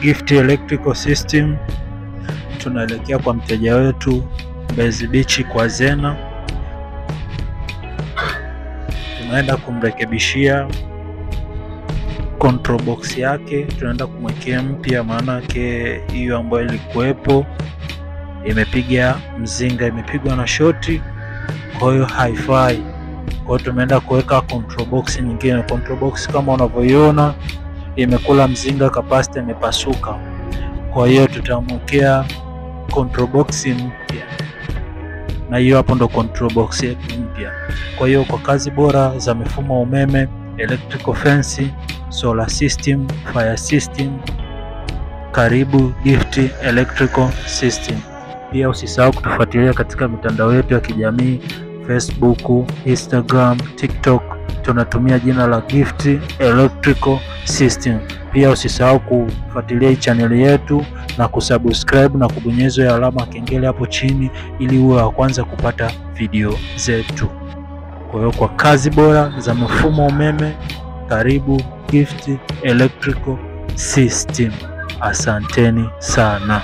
Gift Electrical System. Tunaelekea kwa mteja wetu Mbezi Beach kwa Zena. Tunaenda kumrekebishia control box yake, tunaenda kumwekea mpya, maana yake hiyo ambayo ilikuwepo imepiga mzinga, imepigwa na shoti, kwa hiyo haifai. Kwa hiyo tumeenda kuweka control box nyingine. Control box kama unavyoiona imekula mzinga, capacitor imepasuka. Kwa hiyo tutamwekea control box mpya, na hiyo hapo ndo control box yetu mpya. Kwa hiyo kwa kazi bora za mifumo wa umeme, electrical fence, solar system, fire system, karibu Gift Electrical System. Pia usisahau kutufuatilia katika mitandao yetu ya kijamii, Facebook, Instagram, TikTok. Tunatumia jina la Gift Electrical System. Pia usisahau kufuatilia hii channel yetu na kusubscribe na kubonyeza alama ya kengele hapo chini ili uwe wa kwanza kupata video zetu. Kwa hiyo kwa kazi bora za mfumo umeme, karibu Gift Electrical System. Asanteni sana.